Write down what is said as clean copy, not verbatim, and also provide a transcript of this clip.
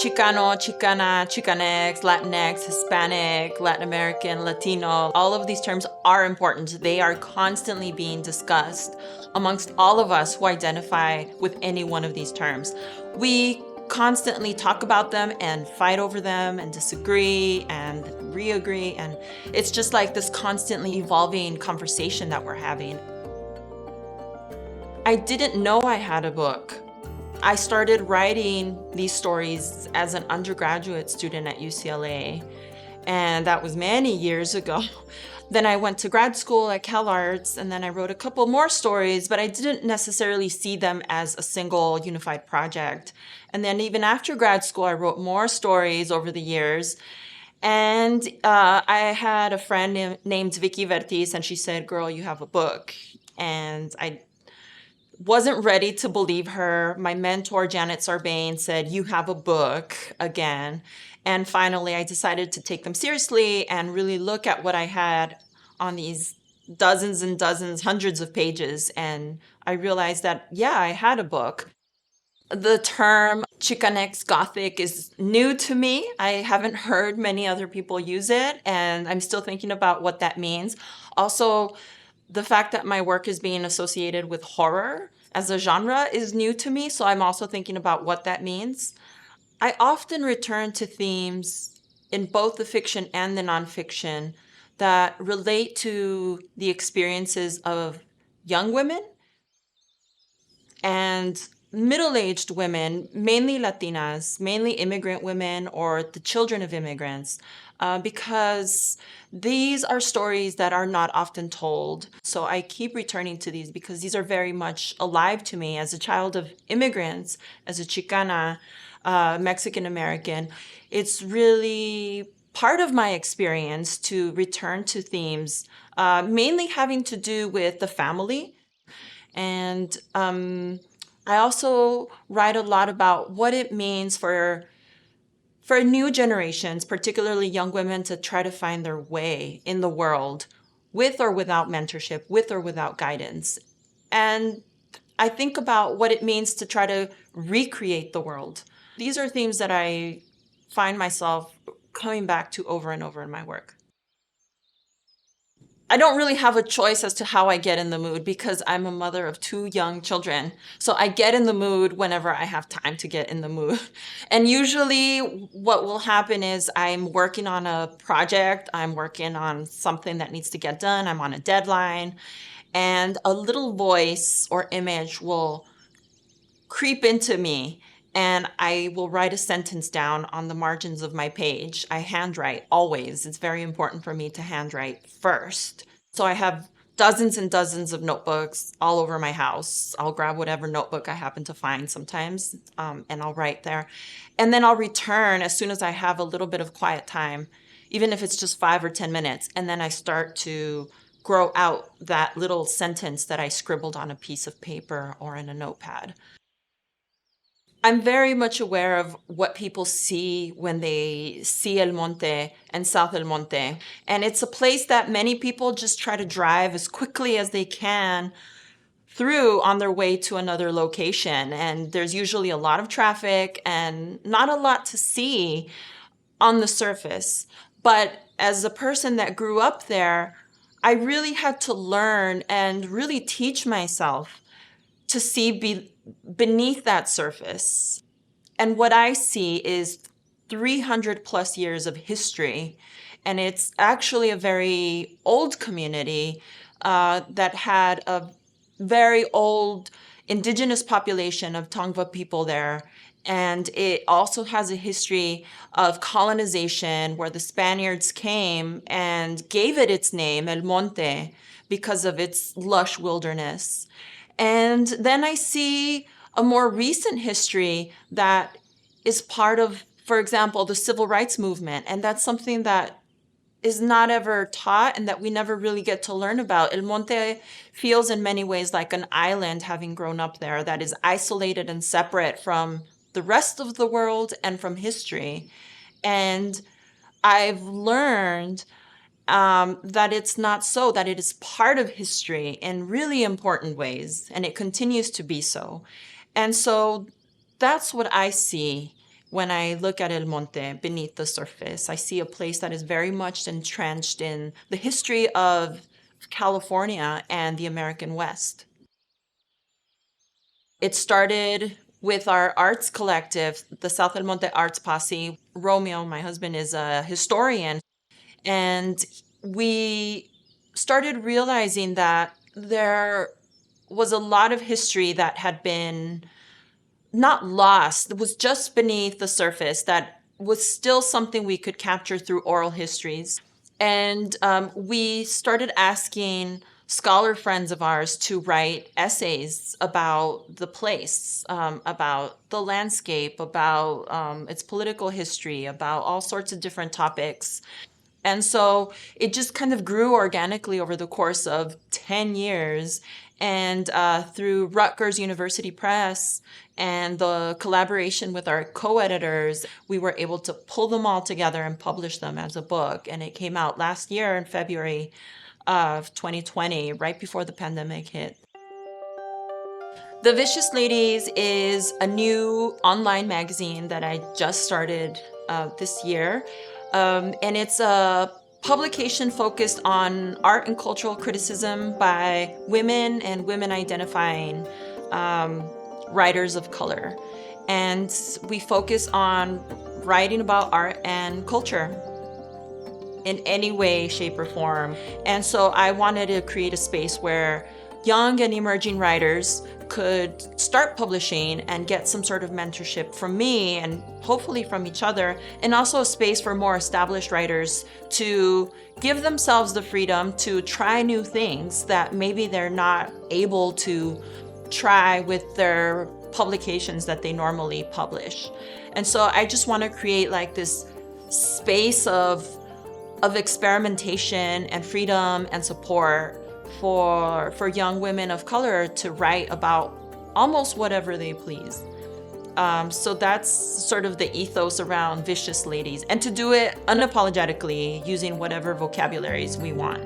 Chicano, Chicana, Chicanx, Latinx, Hispanic, Latin American, Latino, all of these terms are important. They are constantly being discussed amongst all of us who identify with any one of these terms. We constantly talk about them and fight over them and disagree and re-agree, and it's just like this constantly evolving conversation that we're having. I didn't know I had a book. I started writing these stories as an undergraduate student at UCLA, and that was many years ago. Then I went to grad school at CalArts, and then I wrote a couple more stories, but I didn't necessarily see them as a single unified project. And then even after grad school, I wrote more stories over the years. And I had a friend named Vicky Vertiz, and she said, "Girl, you have a book." And I wasn't ready to believe her. My mentor, Janet Sarbanes, said, "You have a book again." And finally, I decided to take them seriously and really look at what I had on these dozens and dozens, hundreds of pages. And I realized that, yeah, I had a book. The term Chicanx Gothic is new to me. I haven't heard many other people use it, and I'm still thinking about what that means. Also, the fact that my work is being associated with horror as a genre is new to me, so I'm also thinking about what that means. I often return to themes in both the fiction and the nonfiction that relate to the experiences of young women and middle-aged women, mainly Latinas, mainly immigrant women or the children of immigrants, because these are stories that are not often told. So I keep returning to these because these are very much alive to me as a child of immigrants, as a Chicana, Mexican American. It's really part of my experience to return to themes, mainly having to do with the family. And I also write a lot about what it means for new generations, particularly young women, to try to find their way in the world with or without mentorship, with or without guidance. And I think about what it means to try to recreate the world. These are themes that I find myself coming back to over and over in my work. I don't really have a choice as to how I get in the mood because I'm a mother of 2 young children. So I get in the mood whenever I have time to get in the mood. And usually what will happen is I'm working on a project, I'm working on something that needs to get done, I'm on a deadline, and a little voice or image will creep into me, and I will write a sentence down on the margins of my page. I handwrite always. It's very important for me to handwrite first. So I have dozens and dozens of notebooks all over my house. I'll grab whatever notebook I happen to find sometimes, and I'll write there. And then I'll return as soon as I have a little bit of quiet time, even if it's just 5 or 10 minutes. And then I start to grow out that little sentence that I scribbled on a piece of paper or in a notepad. I'm very much aware of what people see when they see El Monte and South El Monte. And it's a place that many people just try to drive as quickly as they can through on their way to another location. And there's usually a lot of traffic and not a lot to see on the surface. But as a person that grew up there, I really had to learn and really teach myself to see beneath that surface. And what I see is 300 plus years of history. And it's actually a very old community that had a very old indigenous population of Tongva people there. And it also has a history of colonization where the Spaniards came and gave it its name, El Monte, because of its lush wilderness. And then I see a more recent history that is part of, for example, the civil rights movement. And that's something that is not ever taught and that we never really get to learn about. El Monte feels in many ways like an island, having grown up there, that is isolated and separate from the rest of the world and from history. And I've learned that it's not so, that it is part of history in really important ways, and it continues to be so. And so that's what I see when I look at El Monte, beneath the surface. I see a place that is very much entrenched in the history of California and the American West. It started with our arts collective, the South El Monte Arts Posse. Romeo, my husband, is a historian, and we started realizing that there was a lot of history that had been not lost, it was just beneath the surface, that was still something we could capture through oral histories. And we started asking scholar friends of ours to write essays about the place, about the landscape, about its political history, about all sorts of different topics. And so it just kind of grew organically over the course of 10 years. And through Rutgers University Press and the collaboration with our co-editors, we were able to pull them all together and publish them as a book. And it came out last year in February of 2020, right before the pandemic hit. The Vicious Ladies is a new online magazine that I just started this year. And it's a publication focused on art and cultural criticism by women and women identifying writers of color. And we focus on writing about art and culture in any way, shape, or form. And so I wanted to create a space where young and emerging writers could start publishing and get some sort of mentorship from me and hopefully from each other, and also a space for more established writers to give themselves the freedom to try new things that maybe they're not able to try with their publications that they normally publish. And so I just want to create like this space of experimentation and freedom and support for young women of color to write about almost whatever they please. So that's sort of the ethos around Vicious Ladies, and to do it unapologetically using whatever vocabularies we want.